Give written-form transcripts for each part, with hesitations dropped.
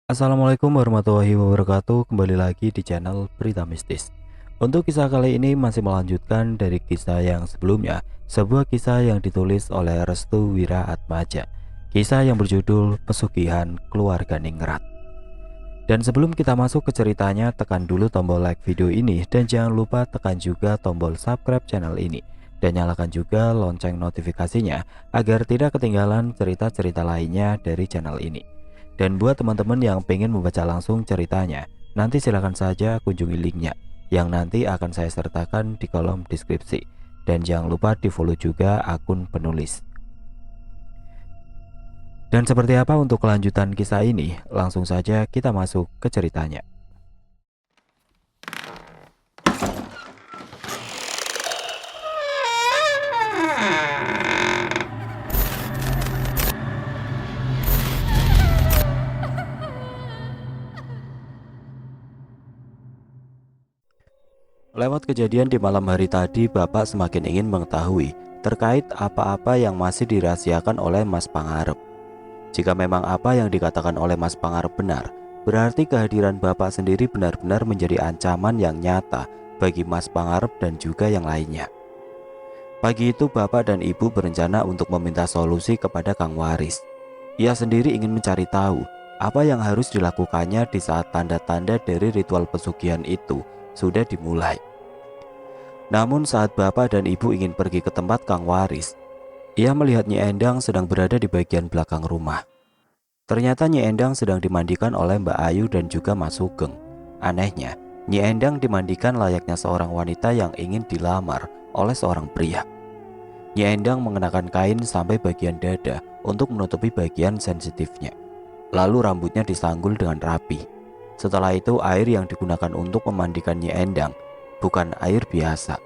Assalamualaikum warahmatullahi wabarakatuh. Kembali lagi di channel Berita Mistis. Untuk kisah kali ini masih melanjutkan dari kisah yang sebelumnya, sebuah kisah yang ditulis oleh Restu Wiraatmaja. Kisah yang berjudul Pesugihan Keluarga Ningrat. Dan sebelum kita masuk ke ceritanya, tekan dulu tombol like video ini dan jangan lupa tekan juga tombol subscribe channel ini dan nyalakan juga lonceng notifikasinya agar tidak ketinggalan cerita-cerita lainnya dari channel ini. Dan buat teman-teman yang pengen membaca langsung ceritanya, nanti silahkan saja kunjungi linknya yang nanti akan saya sertakan di kolom deskripsi. Dan jangan lupa di follow juga akun penulis. Dan seperti apa untuk kelanjutan kisah ini? Langsung saja kita masuk ke ceritanya. Lewat kejadian di malam hari tadi, Bapak semakin ingin mengetahui terkait apa-apa yang masih dirahasiakan oleh Mas Pangarep. Jika memang apa yang dikatakan oleh Mas Pangarep benar, berarti kehadiran Bapak sendiri benar-benar menjadi ancaman yang nyata bagi Mas Pangarep dan juga yang lainnya. Pagi itu Bapak dan Ibu berencana untuk meminta solusi kepada Kang Waris. Ia sendiri ingin mencari tahu apa yang harus dilakukannya di saat tanda-tanda dari ritual pesugihan itu sudah dimulai. Namun saat Bapak dan Ibu ingin pergi ke tempat Kang Waris, ia melihat Nyi Endang sedang berada di bagian belakang rumah. Ternyata Nyi Endang sedang dimandikan oleh Mbak Ayu dan juga Mas Sugeng. Anehnya, Nyi Endang dimandikan layaknya seorang wanita yang ingin dilamar oleh seorang pria. Nyi Endang mengenakan kain sampai bagian dada untuk menutupi bagian sensitifnya. Lalu rambutnya disanggul dengan rapi. Setelah itu air yang digunakan untuk memandikan Nyi Endang bukan air biasa.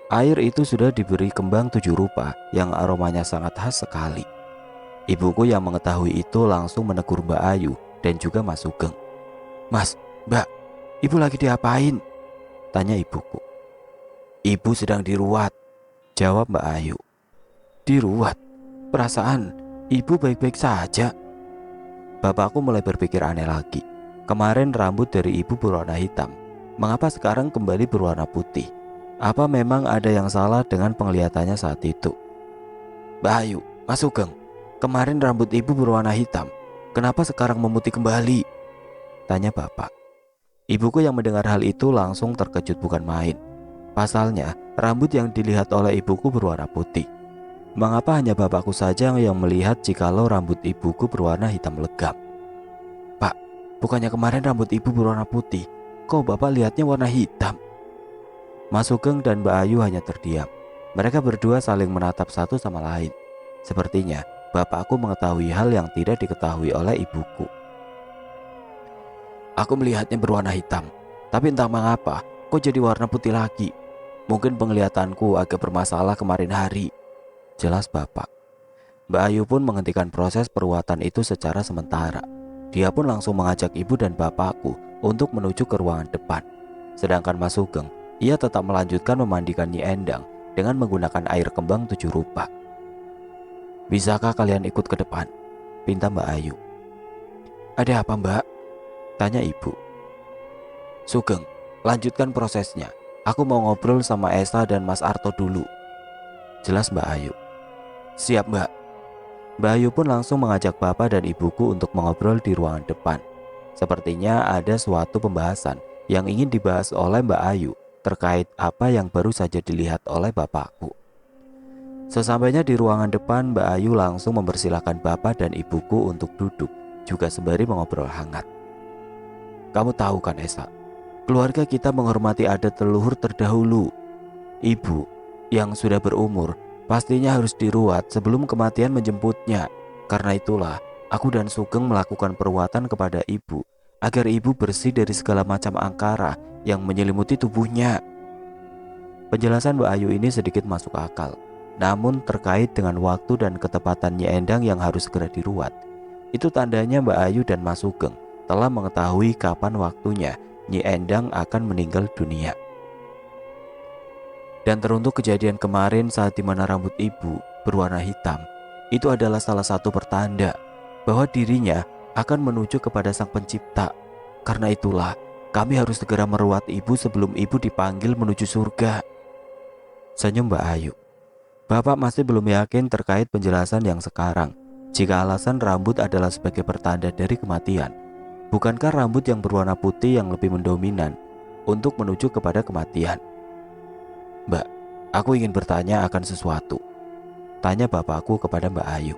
Air itu sudah diberi kembang 7 rupa yang aromanya sangat khas sekali. Ibuku yang mengetahui itu langsung menegur Mbak Ayu dan juga Mas Sugeng. "Mas, Mbak, Ibu lagi diapain?" tanya ibuku. "Ibu sedang diruat," jawab Mbak Ayu. "Diruat? Perasaan Ibu baik-baik saja." Bapakku mulai berpikir aneh lagi. Kemarin rambut dari Ibu berwarna hitam, mengapa sekarang kembali berwarna putih? Apa memang ada yang salah dengan penglihatannya saat itu? "Mbak Ayu, Mas Sugeng, kemarin rambut Ibu berwarna hitam, kenapa sekarang memutih kembali?" tanya bapak. Ibuku yang mendengar hal itu langsung terkejut bukan main. Pasalnya, rambut yang dilihat oleh ibuku berwarna putih. Mengapa hanya bapakku saja yang melihat jikalau rambut ibuku berwarna hitam legam? "Pak, bukannya kemarin rambut Ibu berwarna putih, kok bapak lihatnya warna hitam?" Mas Sugeng dan Mbak Ayu hanya terdiam. Mereka berdua saling menatap satu sama lain. Sepertinya bapakku mengetahui hal yang tidak diketahui oleh ibuku. "Aku melihatnya berwarna hitam, tapi entah mengapa kok jadi warna putih lagi. Mungkin penglihatanku agak bermasalah kemarin hari," jelas bapak. Mbak Ayu pun menghentikan proses peruatan itu secara sementara. Dia pun langsung mengajak ibu dan bapakku untuk menuju ke ruangan depan. Sedangkan Mas Sugeng, ia tetap melanjutkan memandikan Nyi Endang dengan menggunakan air kembang 7 rupa. "Bisakah kalian ikut ke depan?" pinta Mbak Ayu. "Ada apa, Mbak?" tanya ibu. "Sugeng, lanjutkan prosesnya. Aku mau ngobrol sama Esa dan Mas Arto dulu," jelas Mbak Ayu. "Siap, Mbak." Mbak Ayu pun langsung mengajak bapak dan ibuku untuk mengobrol di ruangan depan. Sepertinya ada suatu pembahasan yang ingin dibahas oleh Mbak Ayu terkait apa yang baru saja dilihat oleh bapakku. Sesampainya di ruangan depan, Mbak Ayu langsung mempersilahkan bapak dan ibuku untuk duduk, juga sembari mengobrol hangat. "Kamu tahu kan Esa, keluarga kita menghormati adat leluhur terdahulu. Ibu yang sudah berumur pastinya harus diruat sebelum kematian menjemputnya. Karena itulah aku dan Sugeng melakukan peruatan kepada ibu agar ibu bersih dari segala macam angkara yang menyelimuti tubuhnya." Penjelasan Mbak Ayu ini sedikit masuk akal. Namun terkait dengan waktu dan ketepatan Nyi Endang yang harus segera diruat, itu tandanya Mbak Ayu dan Mas Sugeng telah mengetahui kapan waktunya Nyi Endang akan meninggal dunia. Dan teruntuk kejadian kemarin saat dimana rambut ibu berwarna hitam, itu adalah salah satu pertanda bahwa dirinya akan menuju kepada Sang Pencipta. Karena itulah, kami harus segera merawat ibu sebelum ibu dipanggil menuju surga. Senyum Mbak Ayu. Bapak masih belum yakin terkait penjelasan yang sekarang. Jika alasan rambut adalah sebagai pertanda dari kematian, bukankah rambut yang berwarna putih yang lebih mendominan untuk menuju kepada kematian? Mbak, aku ingin bertanya akan sesuatu, tanya bapakku kepada Mbak Ayu.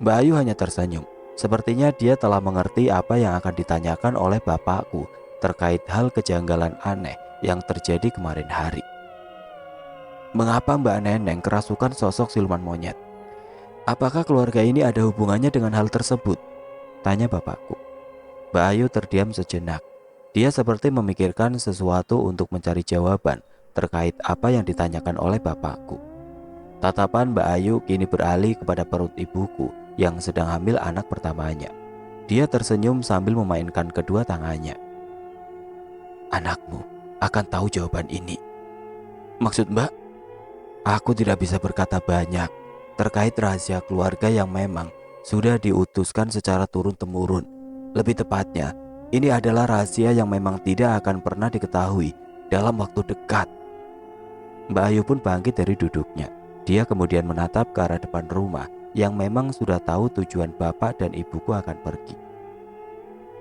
Mbak Ayu hanya tersenyum. Sepertinya dia telah mengerti apa yang akan ditanyakan oleh bapakku terkait hal kejanggalan aneh yang terjadi kemarin hari. Mengapa Mbak Neneng kerasukan sosok siluman monyet? Apakah keluarga ini ada hubungannya dengan hal tersebut? Tanya bapakku. Mbak Ayu terdiam sejenak. Dia seperti memikirkan sesuatu untuk mencari jawaban terkait apa yang ditanyakan oleh bapakku. Tatapan Mbak Ayu kini beralih kepada perut ibuku yang sedang hamil anak pertamanya. Dia tersenyum sambil memainkan kedua tangannya. Anakmu akan tahu jawaban ini. Maksud Mbak? Aku tidak bisa berkata banyak terkait rahasia keluarga yang memang sudah diutuskan secara turun-temurun. Lebih tepatnya, ini adalah rahasia yang memang tidak akan pernah diketahui dalam waktu dekat. Mbak Ayu pun bangkit dari duduknya. Dia kemudian menatap ke arah depan rumah yang memang sudah tahu tujuan bapak dan ibuku akan pergi.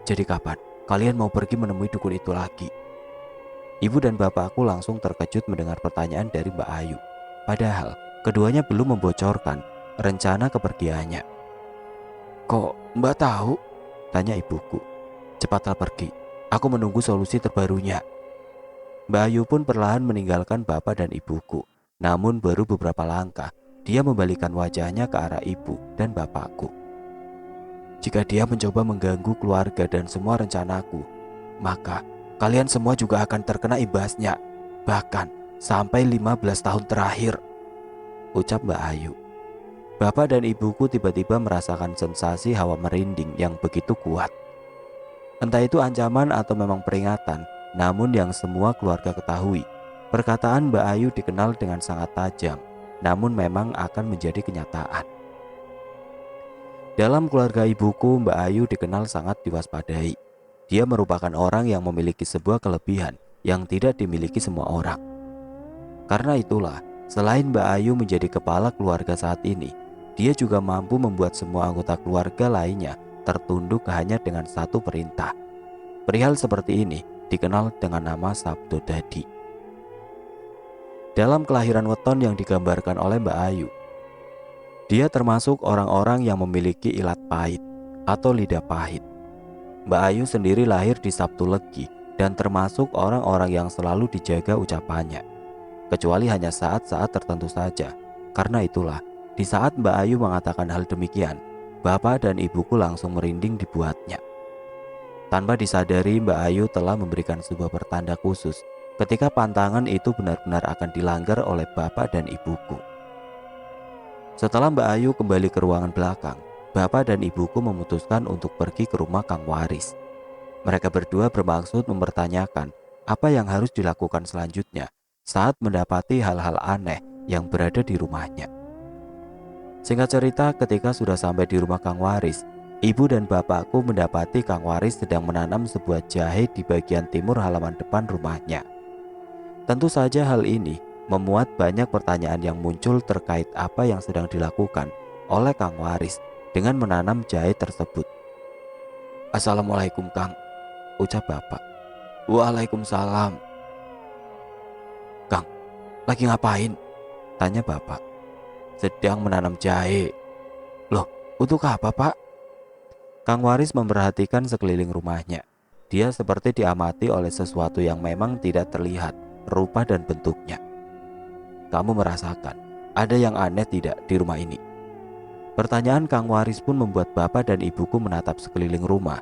Jadi kapan kalian mau pergi menemui dukun itu lagi? Ibu dan bapakku langsung terkejut mendengar pertanyaan dari Mbak Ayu. Padahal keduanya belum membocorkan rencana kepergiannya. Kok Mbak tahu? Tanya ibuku. Cepatlah pergi, aku menunggu solusi terbarunya. Mbak Ayu pun perlahan meninggalkan bapak dan ibuku. Namun baru beberapa langkah, dia membalikkan wajahnya ke arah ibu dan bapakku. Jika dia mencoba mengganggu keluarga dan semua rencanaku, maka kalian semua juga akan terkena imbasnya. Bahkan sampai 15 tahun terakhir, ucap Mbak Ayu. Bapak dan ibuku tiba-tiba merasakan sensasi hawa merinding yang begitu kuat. Entah itu ancaman atau memang peringatan, namun yang semua keluarga ketahui, perkataan Mbak Ayu dikenal dengan sangat tajam, namun memang akan menjadi kenyataan. Dalam keluarga ibuku, Mbak Ayu dikenal sangat diwaspadai. Dia merupakan orang yang memiliki sebuah kelebihan yang tidak dimiliki semua orang. Karena itulah, selain Mbak Ayu menjadi kepala keluarga saat ini, dia juga mampu membuat semua anggota keluarga lainnya tertunduk hanya dengan satu perintah. Perihal seperti ini dikenal dengan nama Sabdo Dadi. Dalam kelahiran weton yang digambarkan oleh Mbak Ayu, dia termasuk orang-orang yang memiliki ilat pahit atau lidah pahit. Mbak Ayu sendiri lahir di Sabtu Legi dan termasuk orang-orang yang selalu dijaga ucapannya, kecuali hanya saat-saat tertentu saja. Karena itulah, di saat Mbak Ayu mengatakan hal demikian, bapak dan ibuku langsung merinding dibuatnya. Tanpa disadari, Mbak Ayu telah memberikan sebuah pertanda khusus ketika pantangan itu benar-benar akan dilanggar oleh bapak dan ibuku. Setelah Mbak Ayu kembali ke ruangan belakang, bapak dan ibuku memutuskan untuk pergi ke rumah Kang Waris. Mereka berdua bermaksud mempertanyakan apa yang harus dilakukan selanjutnya saat mendapati hal-hal aneh yang berada di rumahnya. Singkat cerita, ketika sudah sampai di rumah Kang Waris, ibu dan bapakku mendapati Kang Waris sedang menanam sebuah jahe di bagian timur halaman depan rumahnya. Tentu saja hal ini memuat banyak pertanyaan yang muncul terkait apa yang sedang dilakukan oleh Kang Waris dengan menanam jahe tersebut. Assalamualaikum Kang, ucap bapak. Waalaikumsalam. Kang, lagi ngapain? Tanya bapak. Sedang menanam jahe. Loh, untuk apa Pak? Kang Waris memperhatikan sekeliling rumahnya. Dia seperti diamati oleh sesuatu yang memang tidak terlihat rupa dan bentuknya. Kamu merasakan ada yang aneh tidak di rumah ini? Pertanyaan Kang Waris pun membuat bapak dan ibuku menatap sekeliling rumah.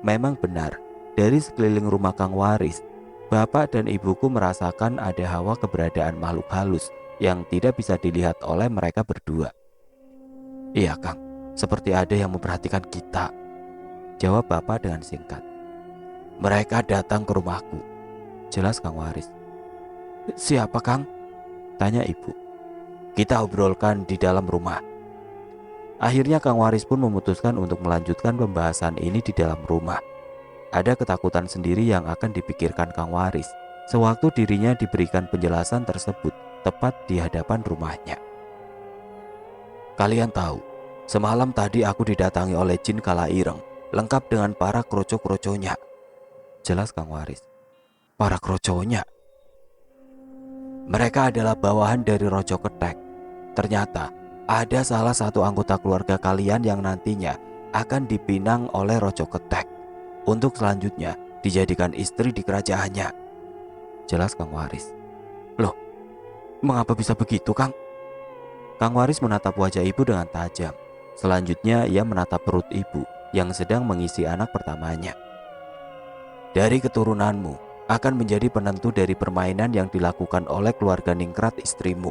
Memang benar, dari sekeliling rumah Kang Waris, bapak dan ibuku merasakan ada hawa keberadaan makhluk halus yang tidak bisa dilihat oleh mereka berdua. Iya Kang, seperti ada yang memperhatikan kita, jawab bapak dengan singkat. Mereka datang ke rumahku, jelas Kang Waris. Siapa Kang? Tanya ibu. Kita obrolkan di dalam rumah. Akhirnya Kang Waris pun memutuskan untuk melanjutkan pembahasan ini di dalam rumah. Ada ketakutan sendiri yang akan dipikirkan Kang Waris sewaktu dirinya diberikan penjelasan tersebut tepat di hadapan rumahnya. Kalian tahu, semalam tadi aku didatangi oleh jin kala ireng, lengkap dengan para kroco-kroconya. Jelas Kang Waris. Para kroconya? Mereka adalah bawahan dari Rojo Ketek. Ternyata ada salah satu anggota keluarga kalian yang nantinya akan dipinang oleh Rojo Ketek untuk selanjutnya dijadikan istri di kerajaannya. Jelas Kang Waris. Loh, mengapa bisa begitu, Kang? Kang Waris menatap wajah ibu dengan tajam. Selanjutnya ia menatap perut ibu yang sedang mengisi anak pertamanya. Dari keturunanmu akan menjadi penentu dari permainan yang dilakukan oleh keluarga Ningrat istrimu.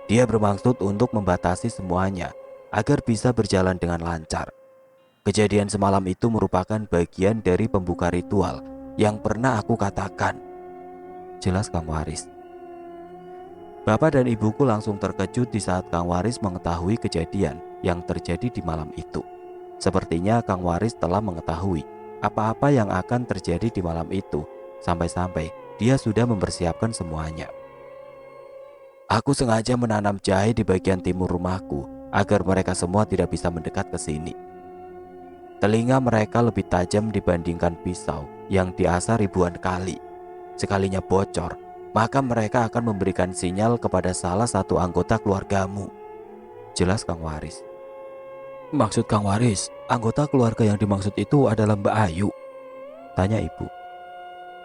Dia bermaksud untuk membatasi semuanya agar bisa berjalan dengan lancar. Kejadian semalam itu merupakan bagian dari pembuka ritual yang pernah aku katakan. Jelas Kang Waris. Bapak dan ibuku langsung terkejut di saat Kang Waris mengetahui kejadian yang terjadi di malam itu. Sepertinya Kang Waris telah mengetahui apa-apa yang akan terjadi di malam itu, sampai-sampai dia sudah mempersiapkan semuanya. Aku sengaja menanam jahe di bagian timur rumahku agar mereka semua tidak bisa mendekat ke sini. Telinga mereka lebih tajam dibandingkan pisau yang diasah ribuan kali. Sekalinya bocor, maka mereka akan memberikan sinyal kepada salah satu anggota keluargamu. Jelas Kang Waris. Maksud Kang Waris, anggota keluarga yang dimaksud itu adalah Mbak Ayu? Tanya ibu.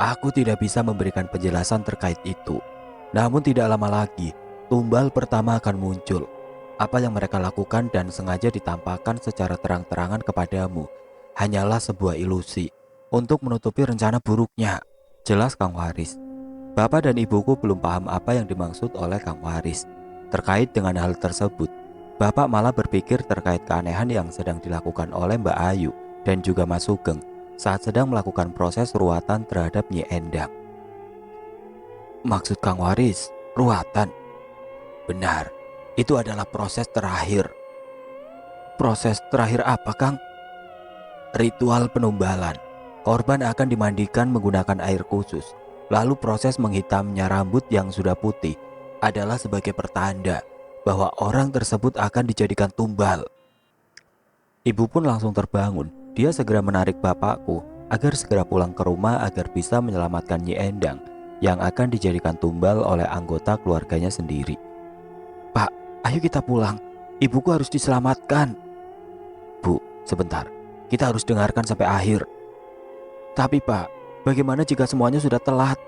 Aku tidak bisa memberikan penjelasan terkait itu. Namun tidak lama lagi, tumbal pertama akan muncul. Apa yang mereka lakukan dan sengaja ditampakkan secara terang-terangan kepadamu hanyalah sebuah ilusi untuk menutupi rencana buruknya. Jelas Kang Waris. Bapak dan ibuku belum paham apa yang dimaksud oleh Kang Waris. Terkait dengan hal tersebut, Bapak malah berpikir terkait keanehan yang sedang dilakukan oleh Mbak Ayu dan juga Mas Sugeng saat sedang melakukan proses ruatan terhadap Nyi Endang. Maksud Kang Waris, ruatan? Benar, itu adalah proses terakhir. Proses terakhir apa, Kang? Ritual penumbalan. Korban akan dimandikan menggunakan air khusus. Lalu proses menghitamnya rambut yang sudah putih adalah sebagai pertanda bahwa orang tersebut akan dijadikan tumbal. Ibu pun langsung terbangun. Dia segera menarik bapakku agar segera pulang ke rumah agar bisa menyelamatkan Nyi Endang yang akan dijadikan tumbal oleh anggota keluarganya sendiri. Pak, ayo kita pulang. Ibuku harus diselamatkan. Bu, sebentar. Kita harus dengarkan sampai akhir. Tapi Pak, bagaimana jika semuanya sudah telat?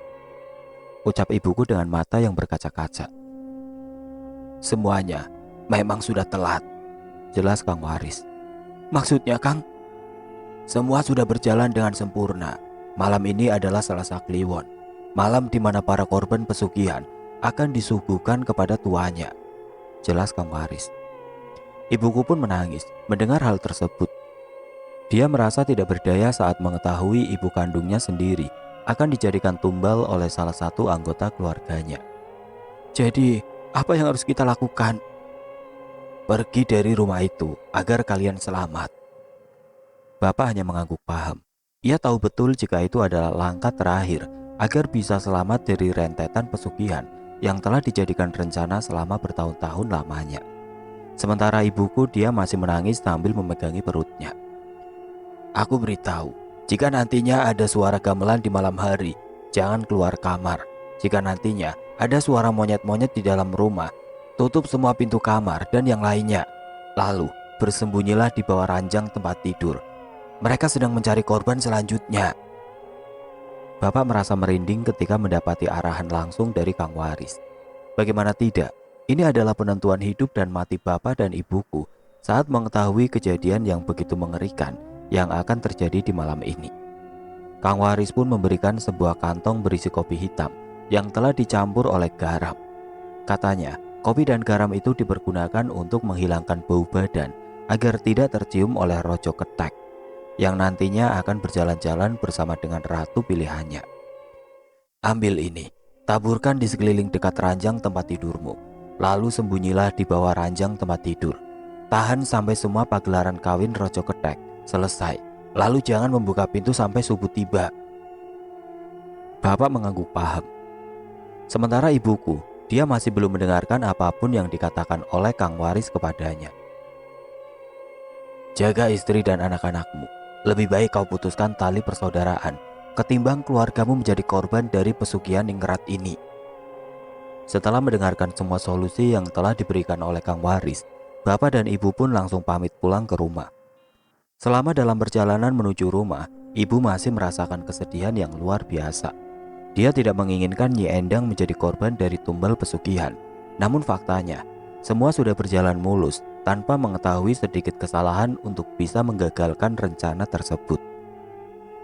Ucap ibuku dengan mata yang berkaca-kaca. Semuanya memang sudah telat. Jelas Kang Waris. Maksudnya Kang? Semua sudah berjalan dengan sempurna. Malam ini adalah Selasa Kliwon. Malam di mana para korban pesugihan akan disuguhkan kepada tuanya. Jelas Kang Waris. Ibuku pun menangis mendengar hal tersebut. Dia merasa tidak berdaya saat mengetahui ibu kandungnya sendiri akan dijadikan tumbal oleh salah satu anggota keluarganya. Jadi, apa yang harus kita lakukan? Pergi dari rumah itu agar kalian selamat. Bapak hanya mengangguk paham. Ia tahu betul jika itu adalah langkah terakhir agar bisa selamat dari rentetan pesugihan yang telah dijadikan rencana selama bertahun-tahun lamanya. Sementara ibuku, dia masih menangis sambil memegangi perutnya. Aku beritahu, jika nantinya ada suara gamelan di malam hari, jangan keluar kamar. Jika nantinya ada suara monyet-monyet di dalam rumah, tutup semua pintu kamar dan yang lainnya. Lalu bersembunyilah di bawah ranjang tempat tidur. Mereka sedang mencari korban selanjutnya. Bapak merasa merinding ketika mendapati arahan langsung dari Kang Waris. Bagaimana tidak, ini adalah penentuan hidup dan mati Bapak dan ibuku saat mengetahui kejadian yang begitu mengerikan yang akan terjadi di malam ini. Kang Waris pun memberikan sebuah kantong berisi kopi hitam yang telah dicampur oleh garam. Katanya, kopi dan garam itu dipergunakan untuk menghilangkan bau badan agar tidak tercium oleh Rojo Ketek yang nantinya akan berjalan-jalan bersama dengan ratu pilihannya. Ambil ini, taburkan di sekeliling dekat ranjang tempat tidurmu, lalu sembunyilah di bawah ranjang tempat tidur. Tahan sampai semua pagelaran kawin Rojo Ketek selesai. Lalu jangan membuka pintu sampai subuh tiba. Bapak mengangguk paham. Sementara ibuku, dia masih belum mendengarkan apapun yang dikatakan oleh Kang Waris kepadanya. Jaga istri dan anak-anakmu. Lebih baik kau putuskan tali persaudaraan ketimbang keluargamu menjadi korban dari pesugihan ningrat ini. Setelah mendengarkan semua solusi yang telah diberikan oleh Kang Waris, Bapak dan Ibu pun langsung pamit pulang ke rumah. Selama dalam perjalanan menuju rumah, Ibu masih merasakan kesedihan yang luar biasa. Dia tidak menginginkan Nyi Endang menjadi korban dari tumbal pesugihan. Namun faktanya, semua sudah berjalan mulus tanpa mengetahui sedikit kesalahan untuk bisa menggagalkan rencana tersebut.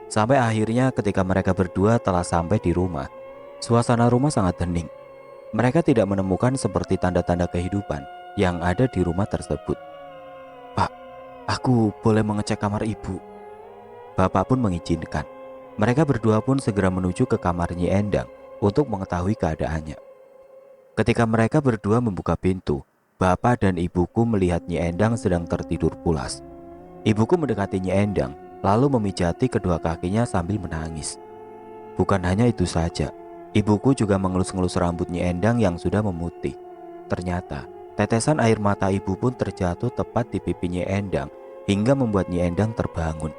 Sampai akhirnya ketika mereka berdua telah sampai di rumah, suasana rumah sangat hening. Mereka tidak menemukan seperti tanda-tanda kehidupan yang ada di rumah tersebut. Pak, aku boleh mengecek kamar ibu? Bapak pun mengizinkan. Mereka berdua pun segera menuju ke kamar Nyi Endang untuk mengetahui keadaannya. Ketika mereka berdua membuka pintu, Bapak dan ibuku melihat Nyi Endang sedang tertidur pulas. Ibuku mendekati Nyi Endang lalu memijati kedua kakinya sambil menangis. Bukan hanya itu saja, ibuku juga mengelus-ngelus rambut Nyi Endang yang sudah memutih. Ternyata tetesan air mata ibu pun terjatuh tepat di pipi Nyi Endang hingga membuat Nyi Endang terbangun.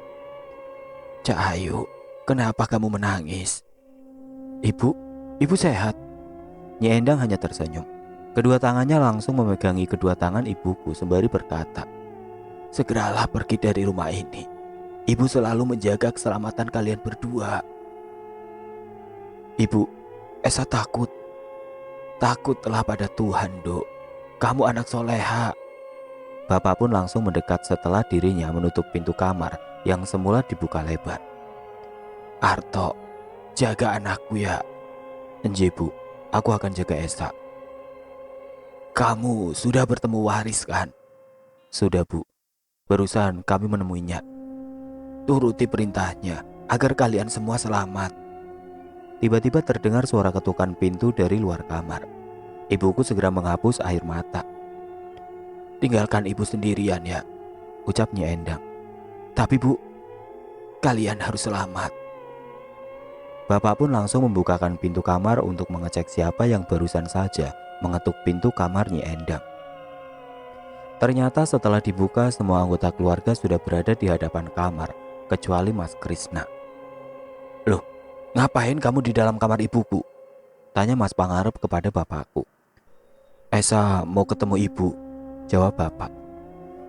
Cak Ayu, kenapa kamu menangis? Ibu sehat. Nyi Endang hanya tersenyum. Kedua tangannya langsung memegangi kedua tangan ibuku sembari berkata, segeralah pergi dari rumah ini. Ibu selalu menjaga keselamatan kalian berdua. Ibu, Esa takut. Takutlah pada Tuhan, Dok. Kamu anak soleha. Bapak pun langsung mendekat setelah dirinya menutup pintu kamar yang semula dibuka lebar. Arto, jaga anakku ya. Enje Bu, aku akan jaga Esa. Kamu sudah bertemu Waris kan? Sudah Bu, barusan kami menemuinya. Turuti perintahnya agar kalian semua selamat. Tiba-tiba terdengar suara ketukan pintu dari luar kamar. Ibuku segera menghapus air mata. Tinggalkan ibu sendirian ya, ucap Nyi Endang. Tapi Bu, kalian harus selamat. Bapak pun langsung membukakan pintu kamar untuk mengecek siapa yang barusan saja mengetuk pintu kamar Nyi Endang. Ternyata setelah dibuka, semua anggota keluarga sudah berada di hadapan kamar, kecuali Mas Krisna. Loh, ngapain kamu di dalam kamar ibuku? Tanya Mas Pangarep kepada bapakku. Esa mau ketemu ibu, jawab bapak.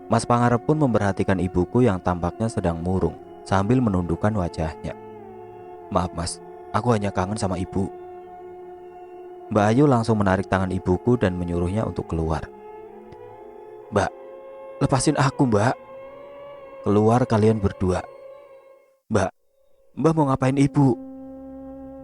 Mas Pangarep pun memperhatikan ibuku yang tampaknya sedang murung sambil menundukkan wajahnya. Maaf Mas, aku hanya kangen sama ibu. Mbak Ayu langsung menarik tangan ibuku dan menyuruhnya untuk keluar. Mbak, lepasin aku Mbak. Keluar kalian berdua. Mbak mau ngapain ibu?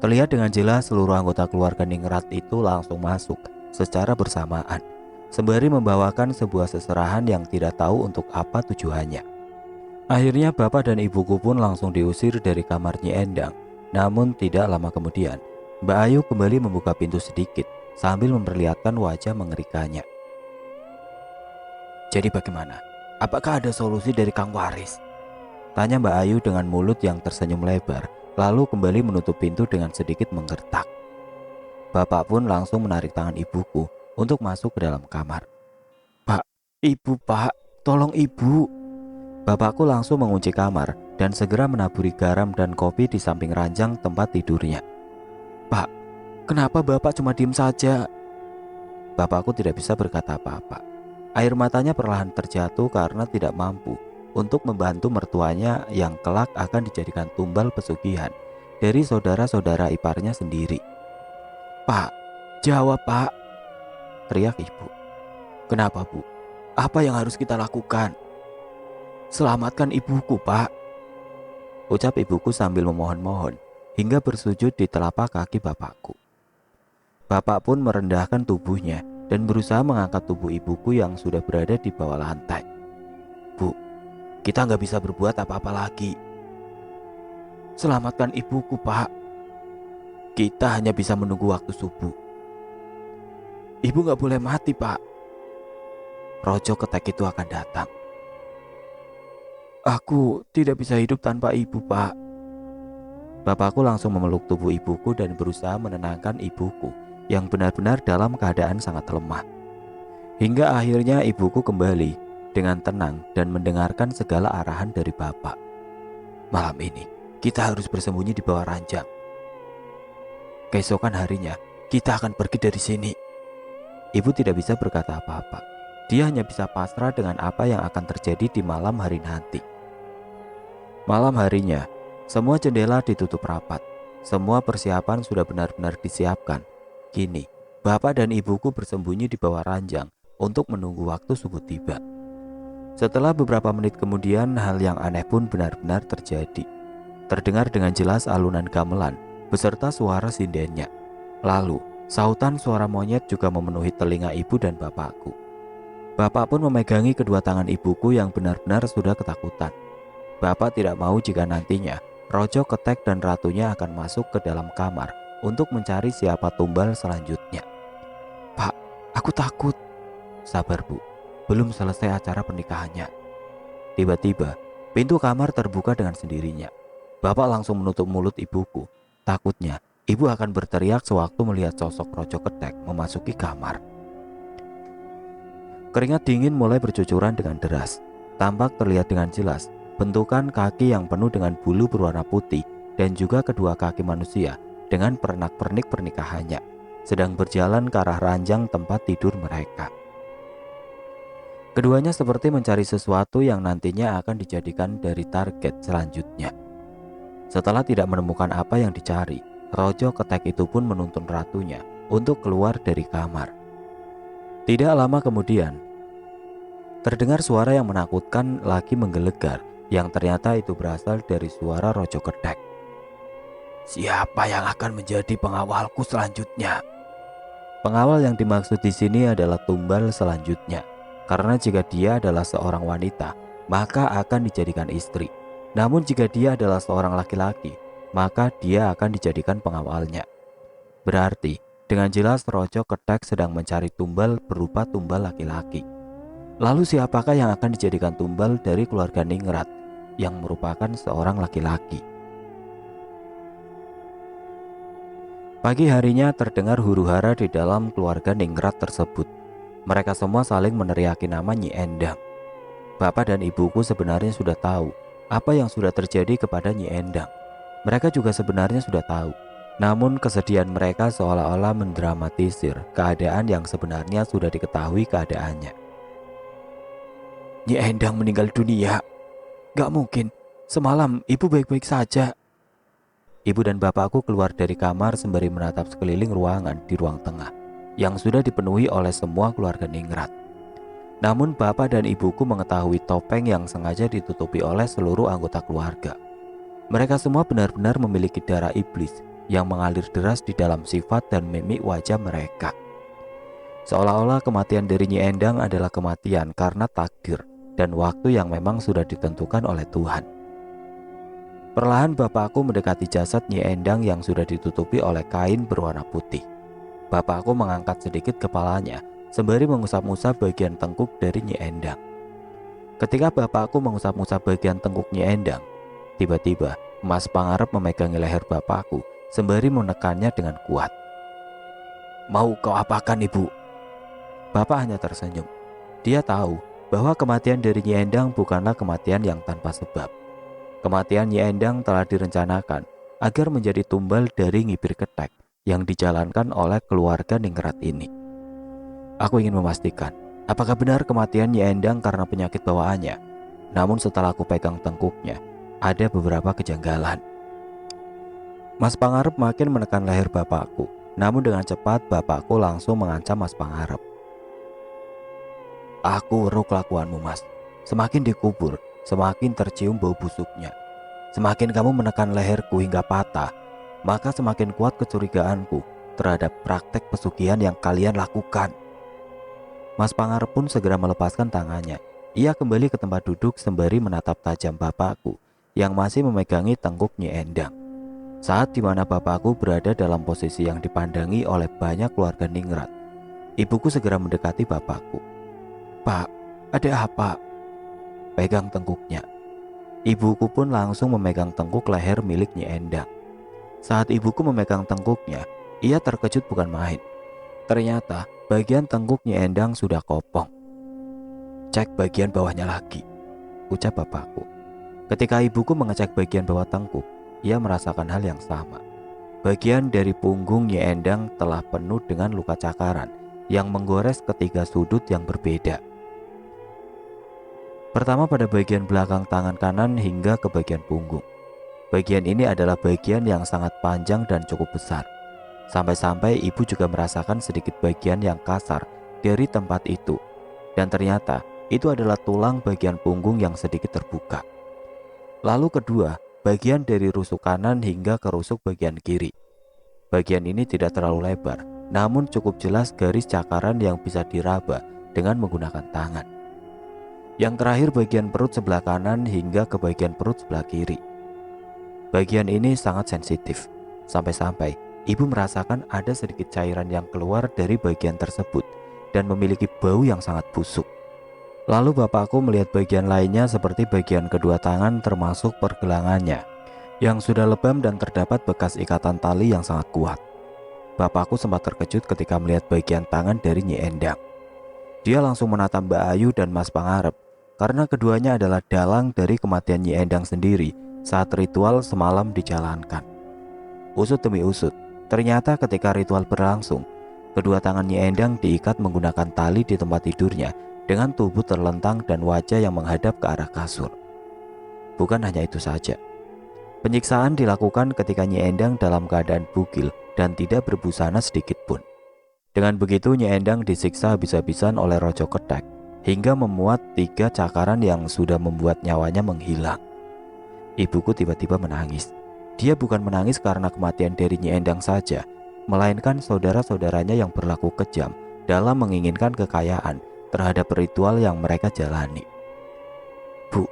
Terlihat dengan jelas seluruh anggota keluarga Ningrat itu langsung masuk secara bersamaan, sembari membawakan sebuah seserahan yang tidak tahu untuk apa tujuannya. Akhirnya bapak dan ibuku pun langsung diusir dari kamar Nyi Endang. Namun tidak lama kemudian, Mbak Ayu kembali membuka pintu sedikit sambil memperlihatkan wajah mengerikannya. Jadi bagaimana? Apakah ada solusi dari Kang Waris? Tanya Mbak Ayu dengan mulut yang tersenyum lebar, lalu kembali menutup pintu dengan sedikit menggertak. Bapak pun langsung menarik tangan ibuku untuk masuk ke dalam kamar. Pak, ibu pak, tolong ibu. Bapakku langsung mengunci kamar dan segera menaburi garam dan kopi di samping ranjang tempat tidurnya. Pak, kenapa bapak cuma diem saja? Bapakku tidak bisa berkata apa-apa. Air matanya perlahan terjatuh karena tidak mampu untuk membantu mertuanya yang kelak akan dijadikan tumbal pesugihan dari saudara-saudara iparnya sendiri. Pak, jawab Pak, teriak ibu. Kenapa Bu? Apa yang harus kita lakukan? Selamatkan ibuku Pak, ucap ibuku sambil memohon-mohon hingga bersujud di telapak kaki bapakku. Bapak pun merendahkan tubuhnya dan berusaha mengangkat tubuh ibuku yang sudah berada di bawah lantai. Bu, kita nggak bisa berbuat apa-apa lagi. Selamatkan ibuku Pak. Kita hanya bisa menunggu waktu subuh. Ibu nggak boleh mati Pak. Rojo Ketek itu akan datang. Aku tidak bisa hidup tanpa ibu, Pak. Bapakku langsung memeluk tubuh ibuku dan berusaha menenangkan ibuku yang benar-benar dalam keadaan sangat lemah. Hingga akhirnya ibuku kembali dengan tenang dan mendengarkan segala arahan dari bapak. Malam ini kita harus bersembunyi di bawah ranjang. Keesokan harinya kita akan pergi dari sini. Ibu tidak bisa berkata apa-apa. Dia hanya bisa pasrah dengan apa yang akan terjadi di malam hari nanti. Malam harinya, semua jendela ditutup rapat. Semua persiapan sudah benar-benar disiapkan. Kini, bapak dan ibuku bersembunyi di bawah ranjang untuk menunggu waktu subuh tiba. Setelah beberapa menit kemudian, hal yang aneh pun benar-benar terjadi. Terdengar dengan jelas alunan gamelan beserta suara sindennya. Lalu, sautan suara monyet juga memenuhi telinga ibu dan bapakku. Bapak pun memegangi kedua tangan ibuku yang benar-benar sudah ketakutan. Bapak tidak mau jika nantinya Rojo Ketek dan ratunya akan masuk ke dalam kamar untuk mencari siapa tumbal selanjutnya. Pak, aku takut. Sabar, Bu. Belum selesai acara pernikahannya. Tiba-tiba, pintu kamar terbuka dengan sendirinya. Bapak langsung menutup mulut ibuku. Takutnya, ibu akan berteriak sewaktu melihat sosok Rojo Ketek memasuki kamar. Keringat dingin mulai bercucuran dengan deras. Tampak terlihat dengan jelas bentukan kaki yang penuh dengan bulu berwarna putih dan juga kedua kaki manusia dengan pernak-pernik pernikahannya sedang berjalan ke arah ranjang tempat tidur mereka. Keduanya seperti mencari sesuatu yang nantinya akan dijadikan dari target selanjutnya. Setelah tidak menemukan apa yang dicari, Rojo Ketek itu pun menuntun ratunya untuk keluar dari kamar. Tidak lama kemudian, terdengar suara yang menakutkan lagi menggelegar, yang ternyata itu berasal dari suara Rojo Ketek. Siapa yang akan menjadi pengawalku selanjutnya? Pengawal yang dimaksud di sini adalah tumbal selanjutnya, karena jika dia adalah seorang wanita, maka akan dijadikan istri. Namun jika dia adalah seorang laki-laki, maka dia akan dijadikan pengawalnya. Berarti, dengan jelas Rojo Ketek sedang mencari tumbal berupa tumbal laki-laki. Lalu siapakah yang akan dijadikan tumbal dari keluarga Ningrat yang merupakan seorang laki-laki? Pagi harinya terdengar huru-hara di dalam keluarga Ningrat tersebut. Mereka semua saling meneriaki nama Nyi Endang. Bapak dan ibuku sebenarnya sudah tahu apa yang sudah terjadi kepada Nyi Endang. Mereka juga sebenarnya sudah tahu. Namun kesedihan mereka seolah-olah mendramatisir keadaan yang sebenarnya sudah diketahui keadaannya. Nyi Endang meninggal dunia. Gak mungkin, semalam ibu baik-baik saja. Ibu dan bapakku keluar dari kamar sembari menatap sekeliling ruangan di ruang tengah yang sudah dipenuhi oleh semua keluarga Ningrat. Namun bapak dan ibuku mengetahui topeng yang sengaja ditutupi oleh seluruh anggota keluarga. Mereka semua benar-benar memiliki darah iblis yang mengalir deras di dalam sifat dan mimik wajah mereka. Seolah-olah kematian dari Nyi Endang adalah kematian karena takdir dan waktu yang memang sudah ditentukan oleh Tuhan. Perlahan bapakku mendekati jasad Nyi Endang yang sudah ditutupi oleh kain berwarna putih. Bapakku mengangkat sedikit kepalanya sembari mengusap-usap bagian tengkuk dari Nyi Endang. Ketika bapakku mengusap-usap bagian tengkuk Nyi Endang, tiba-tiba Mas Pangarep memegangi leher bapakku sembari menekannya dengan kuat. Mau kau apakan, Ibu? Bapak hanya tersenyum. Dia tahu bahwa kematian dari Nyi Endang bukanlah kematian yang tanpa sebab. Kematian Nyi Endang telah direncanakan agar menjadi tumbal dari Ngibir Ketek yang dijalankan oleh keluarga Ningrat ini. Aku ingin memastikan apakah benar kematian Nyi Endang karena penyakit bawaannya. Namun setelah aku pegang tengkuknya, ada beberapa kejanggalan. Mas Pangarep makin menekan leher bapakku. Namun dengan cepat bapakku langsung mengancam Mas Pangarep. Aku weruh kelakuanmu, Mas. Semakin dikubur, semakin tercium bau busuknya. Semakin kamu menekan leherku hingga patah, maka semakin kuat kecurigaanku terhadap praktek pesugihan yang kalian lakukan. Mas Pangarep pun segera melepaskan tangannya. Ia kembali ke tempat duduk sembari menatap tajam bapakku yang masih memegangi tengkuk Nyi Endang. Saat dimana bapakku berada dalam posisi yang dipandangi oleh banyak keluarga Ningrat, ibuku segera mendekati bapakku. "Pak, ada apa?" Pegang tengkuknya. Ibuku pun langsung memegang tengkuk leher milik Nyi Endang. Saat ibuku memegang tengkuknya, ia terkejut bukan main. Ternyata bagian tengkuk Nyi Endang sudah kopong. "Cek bagian bawahnya lagi," ucap bapakku. Ketika ibuku mengecek bagian bawah tengkuk, ia merasakan hal yang sama. Bagian dari punggung Nyi Endang telah penuh dengan luka cakaran yang menggores ketiga sudut yang berbeda. Pertama pada bagian belakang tangan kanan hingga ke bagian punggung. Bagian ini adalah bagian yang sangat panjang dan cukup besar. Sampai-sampai ibu juga merasakan sedikit bagian yang kasar dari tempat itu. Dan ternyata itu adalah tulang bagian punggung yang sedikit terbuka. Lalu kedua, bagian dari rusuk kanan hingga ke rusuk bagian kiri. Bagian ini tidak terlalu lebar, namun cukup jelas garis cakaran yang bisa diraba dengan menggunakan tangan. Yang terakhir bagian perut sebelah kanan hingga ke bagian perut sebelah kiri. Bagian ini sangat sensitif, sampai-sampai ibu merasakan ada sedikit cairan yang keluar dari bagian tersebut dan memiliki bau yang sangat busuk. Lalu bapakku melihat bagian lainnya seperti bagian kedua tangan termasuk pergelangannya yang sudah lebam dan terdapat bekas ikatan tali yang sangat kuat. Bapakku sempat terkejut ketika melihat bagian tangan dari Nyi Endang. Dia langsung menatap Mbak Ayu dan Mas Pangarep karena keduanya adalah dalang dari kematian Nyi Endang sendiri saat ritual semalam dijalankan. Usut demi usut, ternyata ketika ritual berlangsung, kedua tangan Nyi Endang diikat menggunakan tali di tempat tidurnya dengan tubuh terlentang dan wajah yang menghadap ke arah kasur. Bukan hanya itu saja. Penyiksaan dilakukan ketika Nyi Endang dalam keadaan bugil dan tidak berbusana sedikit pun. Dengan begitu Nyi Endang disiksa habis-habisan oleh Rojo Ketek hingga memuat 3 cakaran yang sudah membuat nyawanya menghilang. Ibuku tiba-tiba menangis. Dia bukan menangis karena kematian dari Nyi Endang saja, melainkan saudara-saudaranya yang berlaku kejam dalam menginginkan kekayaan terhadap ritual yang mereka jalani. "Bu,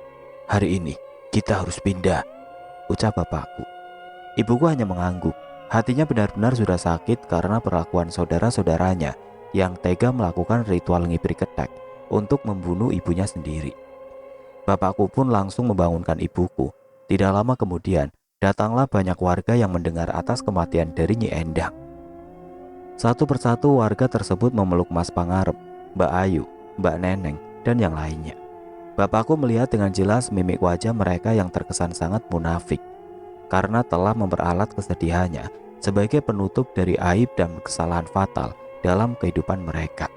hari ini kita harus pindah," ucap bapakku. Ibuku hanya mengangguk. Hatinya benar-benar sudah sakit karena perlakuan saudara-saudaranya yang tega melakukan ritual ngibri ketek untuk membunuh ibunya sendiri. Bapakku pun langsung membangunkan ibuku. Tidak lama kemudian, datanglah banyak warga yang mendengar atas kematian dari Nyi Endang. Satu persatu warga tersebut memeluk Mas Pangarep, Mbak Ayu, Mbak Neneng, dan yang lainnya. Bapakku melihat dengan jelas mimik wajah mereka yang terkesan sangat munafik karena telah memperalat kesedihannya sebagai penutup dari aib dan kesalahan fatal dalam kehidupan mereka.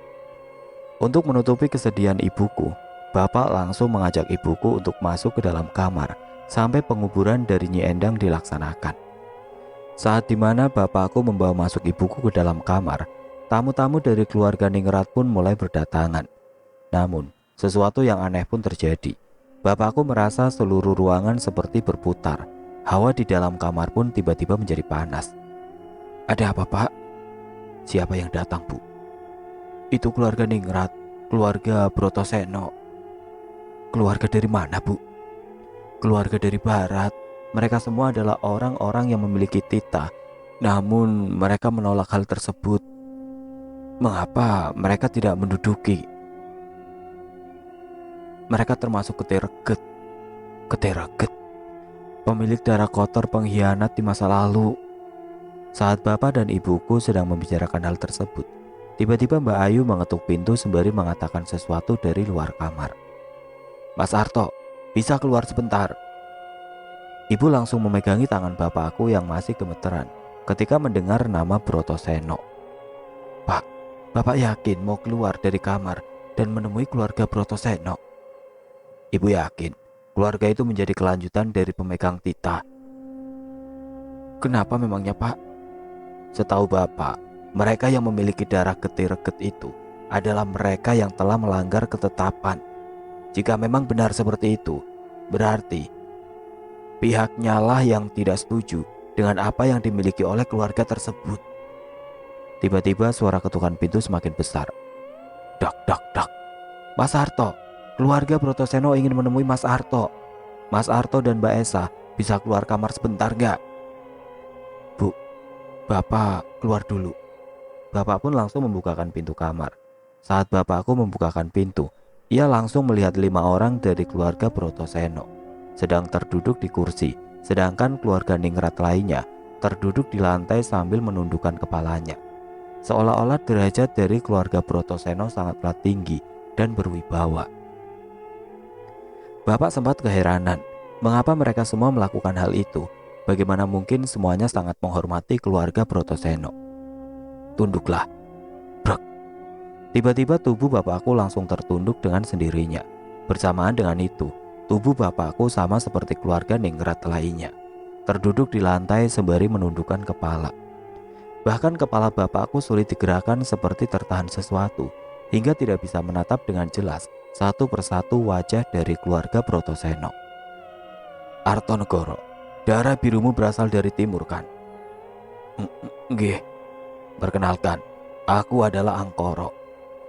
Untuk menutupi kesedihan ibuku, bapak langsung mengajak ibuku untuk masuk ke dalam kamar sampai penguburan dari Nyi Endang dilaksanakan. Saat dimana bapakku membawa masuk ibuku ke dalam kamar, tamu-tamu dari keluarga Ningrat pun mulai berdatangan. Namun, sesuatu yang aneh pun terjadi. Bapakku merasa seluruh ruangan seperti berputar. Hawa di dalam kamar pun tiba-tiba menjadi panas. "Ada apa, Pak?" "Siapa yang datang, Bu?" "Itu keluarga Ningrat, keluarga Brotoseno." "Keluarga dari mana, Bu?" "Keluarga dari barat. Mereka semua adalah orang-orang yang memiliki titah. Namun mereka menolak hal tersebut. Mengapa mereka tidak menduduki? Mereka termasuk Ketereget." "Ketereget? Pemilik darah kotor pengkhianat di masa lalu." Saat bapak dan ibuku sedang membicarakan hal tersebut, tiba-tiba Mbak Ayu mengetuk pintu sembari mengatakan sesuatu dari luar kamar. "Mas Arto, bisa keluar sebentar?" Ibu langsung memegangi tangan bapakku yang masih gemeteran ketika mendengar nama Brotoseno. "Pak, bapak yakin mau keluar dari kamar dan menemui keluarga Brotoseno?" "Ibu yakin keluarga itu menjadi kelanjutan dari pemegang titah." "Kenapa memangnya, Pak?" "Setahu bapak, mereka yang memiliki darah Ketereget itu adalah mereka yang telah melanggar ketetapan. Jika memang benar seperti itu, berarti pihaknya lah yang tidak setuju dengan apa yang dimiliki oleh keluarga tersebut." Tiba-tiba suara ketukan pintu semakin besar. Dak dak dak. "Mas Arto, keluarga Brotoseno ingin menemui Mas Arto. Mas Arto dan Mbak Esa bisa keluar kamar sebentar gak?" "Bu, bapak keluar dulu." Bapak pun langsung membukakan pintu kamar. Saat bapakku membukakan pintu, Ia langsung melihat 5 orang dari keluarga Brotoseno sedang terduduk di kursi, sedangkan keluarga Ningrat lainnya terduduk di lantai sambil menundukkan kepalanya. Seolah-olah derajat dari keluarga Brotoseno sangatlah tinggi dan berwibawa. Bapak sempat keheranan, mengapa mereka semua melakukan hal itu? Bagaimana mungkin semuanya sangat menghormati keluarga Brotoseno? Tunduklah. Brek. Tiba-tiba tubuh bapakku langsung tertunduk dengan sendirinya. Bersamaan dengan itu, tubuh bapakku sama seperti keluarga Ningrat lainnya, terduduk di lantai sembari menundukkan kepala. Bahkan kepala bapakku sulit digerakkan seperti tertahan sesuatu, hingga tidak bisa menatap dengan jelas satu persatu wajah dari keluarga Brotoseno. Artonegoro, darah birumu berasal dari timur kan? Nggih. Perkenalkan, aku adalah Angkoro,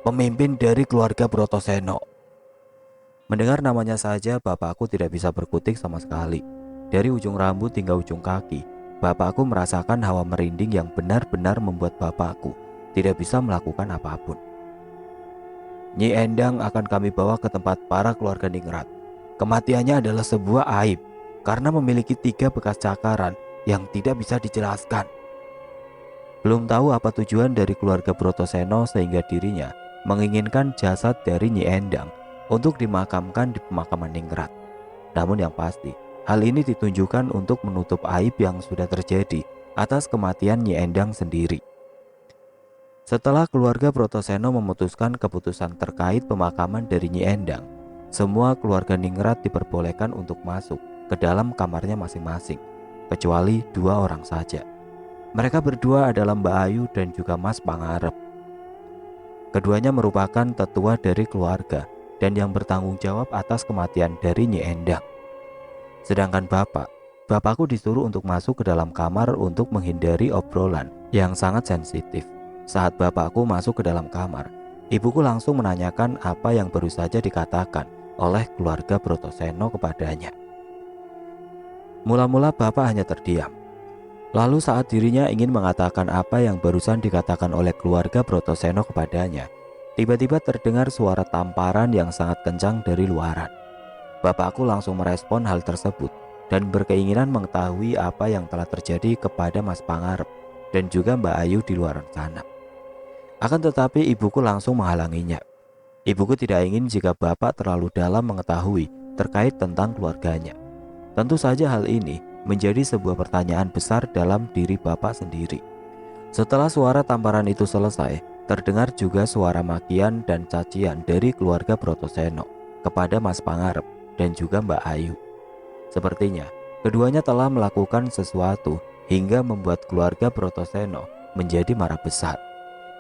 pemimpin dari keluarga Brotoseno. Mendengar namanya saja, bapakku tidak bisa berkutik sama sekali. Dari ujung rambut hingga ujung kaki, bapakku merasakan hawa merinding yang benar-benar membuat bapakku tidak bisa melakukan apapun. Nyi Endang akan kami bawa ke tempat para keluarga Ningrat. Kematiannya adalah sebuah aib karena memiliki 3 bekas cakaran yang tidak bisa dijelaskan. Belum tahu apa tujuan dari keluarga Brotoseno sehingga dirinya menginginkan jasad dari Nyi Endang untuk dimakamkan di pemakaman Ningrat. Namun yang pasti, hal ini ditunjukkan untuk menutup aib yang sudah terjadi atas kematian Nyi Endang sendiri. Setelah keluarga Brotoseno memutuskan keputusan terkait pemakaman dari Nyi Endang, semua keluarga Ningrat diperbolehkan untuk masuk ke dalam kamarnya masing-masing, kecuali 2 orang saja. Mereka berdua adalah Mbak Ayu dan juga Mas Pangarep. Keduanya merupakan tetua dari keluarga dan yang bertanggung jawab atas kematian dari Nyi Endang. Sedangkan bapakku disuruh untuk masuk ke dalam kamar untuk menghindari obrolan yang sangat sensitif. Saat bapakku masuk ke dalam kamar, ibuku langsung menanyakan apa yang baru saja dikatakan oleh keluarga Brotoseno kepadanya. Mula-mula bapak hanya terdiam. Lalu saat dirinya ingin mengatakan apa yang barusan dikatakan oleh keluarga Brotoseno kepadanya, tiba-tiba terdengar suara tamparan yang sangat kencang dari luaran. Bapakku langsung merespon hal tersebut dan berkeinginan mengetahui apa yang telah terjadi kepada Mas Pangarep dan juga Mbak Ayu di luar sana. Akan tetapi ibuku langsung menghalanginya. Ibuku tidak ingin jika bapak terlalu dalam mengetahui terkait tentang keluarganya. Tentu saja hal ini menjadi sebuah pertanyaan besar dalam diri bapak sendiri. Setelah suara tamparan itu selesai, terdengar juga suara makian dan cacian dari keluarga Brotoseno kepada Mas Pangarep dan juga Mbak Ayu. Sepertinya keduanya telah melakukan sesuatu hingga membuat keluarga Brotoseno menjadi marah besar.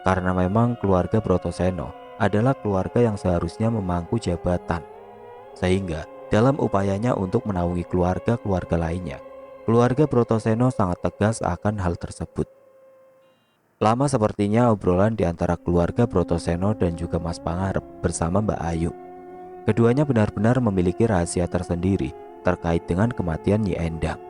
Karena memang keluarga Brotoseno adalah keluarga yang seharusnya memangku jabatan. Sehingga dalam upayanya untuk menaungi keluarga-keluarga lainnya, keluarga Brotoseno sangat tegas akan hal tersebut. Lama sepertinya obrolan di antara keluarga Brotoseno dan juga Mas Pangarep bersama Mbak Ayu. Keduanya benar-benar memiliki rahasia tersendiri terkait dengan kematian Nyi Endang.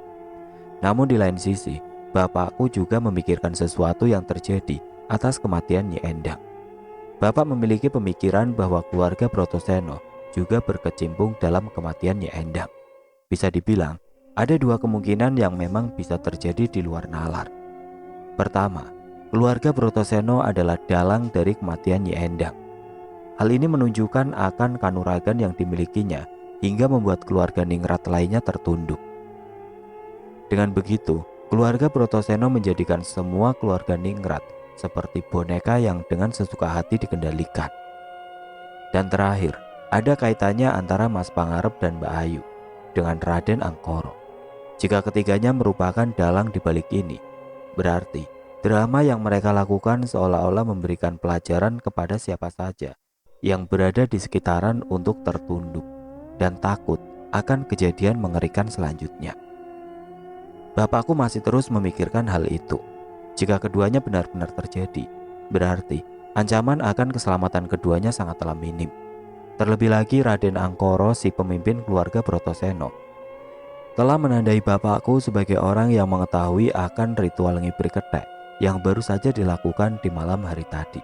Namun di lain sisi, bapakku juga memikirkan sesuatu yang terjadi atas kematian Nyi Endang. Bapak memiliki pemikiran bahwa keluarga Brotoseno juga berkecimpung dalam kematian Nyi Endang. Bisa dibilang, ada 2 kemungkinan yang memang bisa terjadi di luar nalar. Pertama, keluarga Brotoseno adalah dalang dari kematian Nyi Endang. Hal ini menunjukkan akan kanuragan yang dimilikinya hingga membuat keluarga Ningrat lainnya tertunduk. Dengan begitu, keluarga Brotoseno menjadikan semua keluarga Ningrat seperti boneka yang dengan sesuka hati dikendalikan. Dan terakhir, ada kaitannya antara Mas Pangarep dan Mbak Ayu dengan Raden Angkoro. Jika ketiganya merupakan dalang di balik ini, berarti drama yang mereka lakukan seolah-olah memberikan pelajaran kepada siapa saja yang berada di sekitaran untuk tertunduk dan takut akan kejadian mengerikan selanjutnya. Bapakku masih terus memikirkan hal itu. Jika keduanya benar-benar terjadi, berarti ancaman akan keselamatan keduanya sangatlah minim. Terlebih lagi Raden Angkoro, si pemimpin keluarga Brotoseno, telah menandai bapakku sebagai orang yang mengetahui akan ritual ngibri kethek yang baru saja dilakukan di malam hari tadi.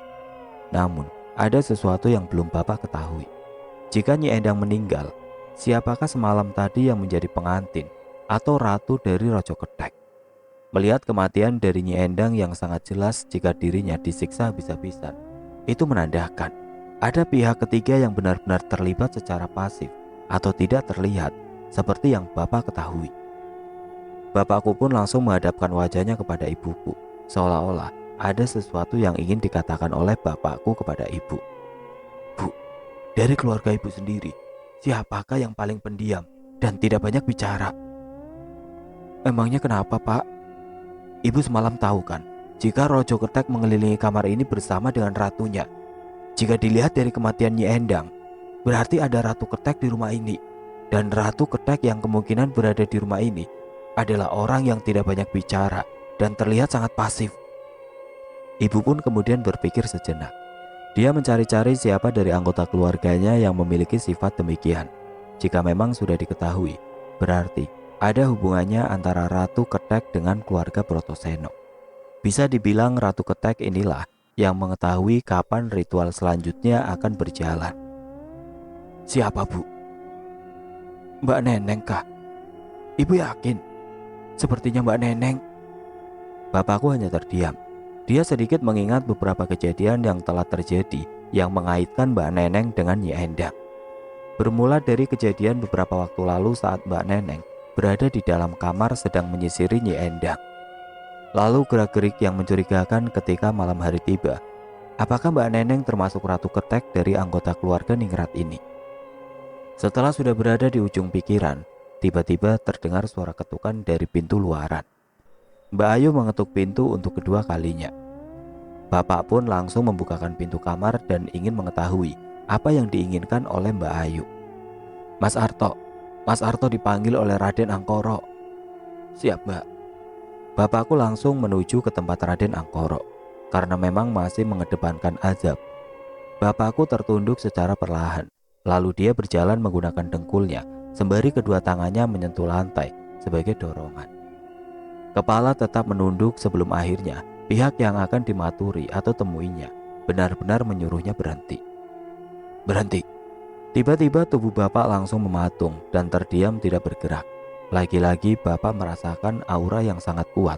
Namun, ada sesuatu yang belum bapak ketahui. Jika Nyi Endang meninggal, siapakah semalam tadi yang menjadi pengantin atau ratu dari Raja Ketek? Melihat kematian dari Nyi Endang yang sangat jelas jika dirinya disiksa habis-habisan, itu menandakan ada pihak ketiga yang benar-benar terlibat secara pasif atau tidak terlihat seperti yang Bapak ketahui. Bapakku pun langsung menghadapkan wajahnya kepada ibuku, seolah-olah ada sesuatu yang ingin dikatakan oleh bapakku kepada ibu. Bu, dari keluarga ibu sendiri, siapakah yang paling pendiam dan tidak banyak bicara? Emangnya kenapa, Pak? Ibu semalam tahu kan, jika Rojo Ketek mengelilingi kamar ini bersama dengan ratunya. Jika dilihat dari kematian Nyi Endang, berarti ada Ratu Ketek di rumah ini. Dan Ratu Ketek yang kemungkinan berada di rumah ini adalah orang yang tidak banyak bicara dan terlihat sangat pasif. Ibu pun kemudian berpikir sejenak. Dia mencari-cari siapa dari anggota keluarganya yang memiliki sifat demikian. Jika memang sudah diketahui, berarti ada hubungannya antara Ratu Ketek dengan keluarga Brotoseno. Bisa dibilang Ratu Ketek inilah yang mengetahui kapan ritual selanjutnya akan berjalan. Siapa, Bu? Mbak Neneng kah? Ibu yakin? Sepertinya Mbak Neneng. Bapakku hanya terdiam. Dia sedikit mengingat beberapa kejadian yang telah terjadi yang mengaitkan Mbak Neneng dengan Nyi Endang. Bermula dari kejadian beberapa waktu lalu saat Mbak Neneng berada di dalam kamar sedang menyisiri Nyi Endang. Lalu gerak-gerik yang mencurigakan ketika malam hari tiba. Apakah Mbak Neneng termasuk Ratu Ketek dari anggota keluarga Ningrat ini? Setelah sudah berada di ujung pikiran, tiba-tiba terdengar suara ketukan dari pintu luaran. Mbak Ayu mengetuk pintu untuk kedua kalinya. Bapak pun langsung membukakan pintu kamar dan ingin mengetahui apa yang diinginkan oleh Mbak Ayu. Mas Arto dipanggil oleh Raden Angkoro. Siap, Mbak. Bapakku langsung menuju ke tempat Raden Angkoro karena memang masih mengedepankan azab. Bapakku tertunduk secara perlahan, lalu dia berjalan menggunakan dengkulnya sembari kedua tangannya menyentuh lantai sebagai dorongan. Kepala tetap menunduk sebelum akhirnya pihak yang akan dimaturi atau temuinya benar-benar menyuruhnya berhenti. Berhenti. Tiba-tiba tubuh bapak langsung mematung dan terdiam tidak bergerak. Lagi-lagi bapak merasakan aura yang sangat kuat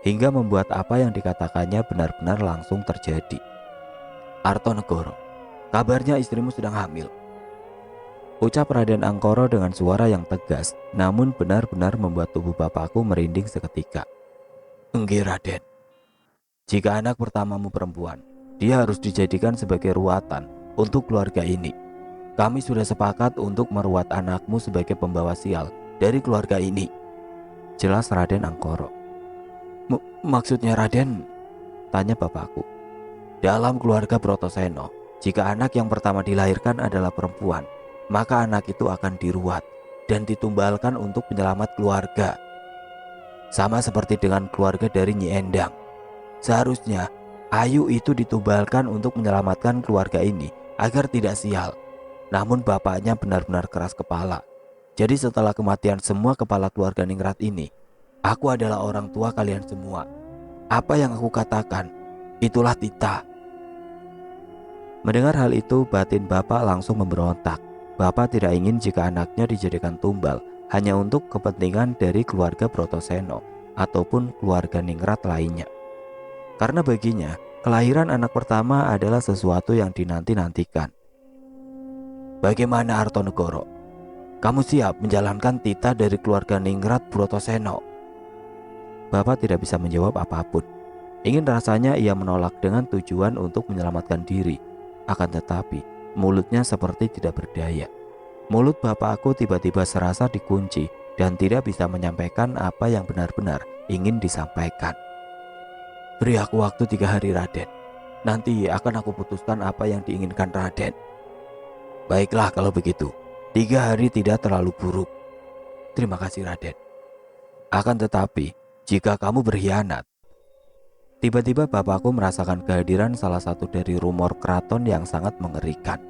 hingga membuat apa yang dikatakannya benar-benar langsung terjadi. Artonegoro, kabarnya istrimu sedang hamil. Ucap Raden Angkoro dengan suara yang tegas, namun benar-benar membuat tubuh bapakku merinding seketika. Enggih, Raden. Jika anak pertamamu perempuan, dia harus dijadikan sebagai ruatan untuk keluarga ini. Kami sudah sepakat untuk meruat anakmu sebagai pembawa sial dari keluarga ini. Jelas Raden Angkoro. Maksudnya Raden? Tanya bapakku. Dalam keluarga Brotoseno, jika anak yang pertama dilahirkan adalah perempuan, maka anak itu akan diruat dan ditumbalkan untuk penyelamat keluarga. Sama seperti dengan keluarga dari Nyi Endang. Seharusnya Ayu itu ditumbalkan untuk menyelamatkan keluarga ini agar tidak sial. Namun bapaknya benar-benar keras kepala. Jadi setelah kematian semua kepala keluarga Ningrat ini, aku adalah orang tua kalian semua. Apa yang aku katakan, itulah titah. Mendengar hal itu, batin bapak langsung memberontak. Bapak tidak ingin jika anaknya dijadikan tumbal hanya untuk kepentingan dari keluarga Brotoseno ataupun keluarga Ningrat lainnya. Karena baginya, kelahiran anak pertama adalah sesuatu yang dinanti-nantikan. Bagaimana Artonegoro? Kamu siap menjalankan titah dari keluarga Ningrat Brotoseno? Bapak tidak bisa menjawab apapun. Ingin rasanya ia menolak dengan tujuan untuk menyelamatkan diri. Akan tetapi, mulutnya seperti tidak berdaya. Mulut bapakku tiba-tiba serasa dikunci dan tidak bisa menyampaikan apa yang benar-benar ingin disampaikan. Beri aku waktu 3 hari, Raden. Nanti akan aku putuskan apa yang diinginkan Raden. Baiklah kalau begitu. 3 hari tidak terlalu buruk. Terima kasih, Raden. Akan tetapi, jika kamu berkhianat. Tiba-tiba bapakku merasakan kehadiran salah satu dari rumor keraton yang sangat mengerikan.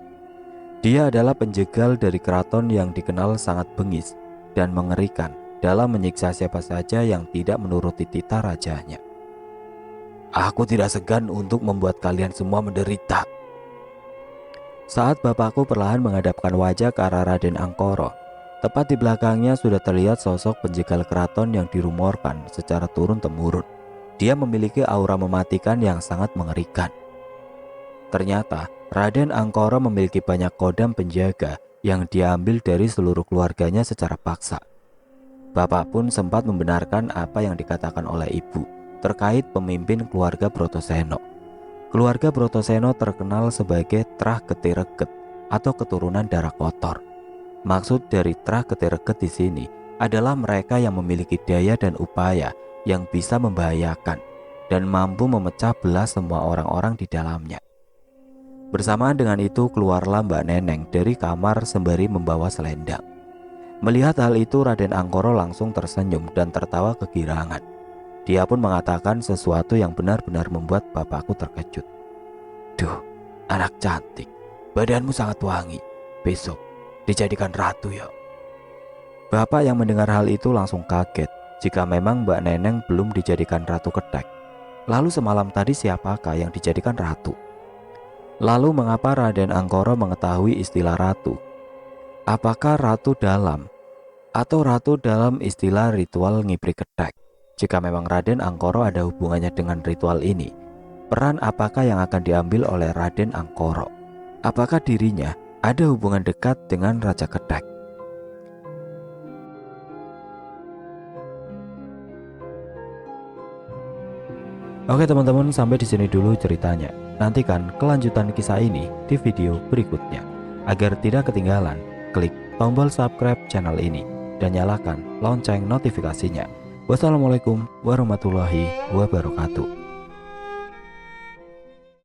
Dia adalah penjegal dari keraton yang dikenal sangat bengis dan mengerikan dalam menyiksa siapa saja yang tidak menuruti titah rajanya. Aku tidak segan untuk membuat kalian semua menderita. Saat bapakku perlahan menghadapkan wajah ke arah Raden Angkoro, tepat di belakangnya sudah terlihat sosok penjegal keraton yang dirumorkan secara turun-temurun. Dia memiliki aura mematikan yang sangat mengerikan. Ternyata Raden Angkoro memiliki banyak kodam penjaga yang diambil dari seluruh keluarganya secara paksa. Bapak pun sempat membenarkan apa yang dikatakan oleh ibu terkait pemimpin keluarga Brotoseno. Keluarga Brotoseno terkenal sebagai Trah Getireget atau keturunan darah kotor. Maksud dari Trah Getireget di sini adalah mereka yang memiliki daya dan upaya yang bisa membahayakan dan mampu memecah belah semua orang-orang di dalamnya. Bersamaan dengan itu keluarlah Mbak Neneng dari kamar sembari membawa selendang. Melihat hal itu Raden Angkoro langsung tersenyum dan tertawa kegirangan. Dia pun mengatakan sesuatu yang benar-benar membuat bapakku terkejut. Duh, anak cantik, badanmu sangat wangi. Besok dijadikan ratu ya. Bapak yang mendengar hal itu langsung kaget jika memang Mbak Neneng belum dijadikan ratu Ketek. Lalu semalam tadi siapakah yang dijadikan ratu? Lalu mengapa Raden Angkoro mengetahui istilah ratu? Apakah ratu dalam atau ratu dalam istilah ritual ngibri Ketek? Jika memang Raden Angkoro ada hubungannya dengan ritual ini, peran apakah yang akan diambil oleh Raden Angkoro? Apakah dirinya ada hubungan dekat dengan Raja Ketek? Oke teman-teman, sampai di sini dulu ceritanya. Nantikan kelanjutan kisah ini di video berikutnya. Agar tidak ketinggalan, klik tombol subscribe channel ini dan nyalakan lonceng notifikasinya. Wassalamualaikum warahmatullahi wabarakatuh.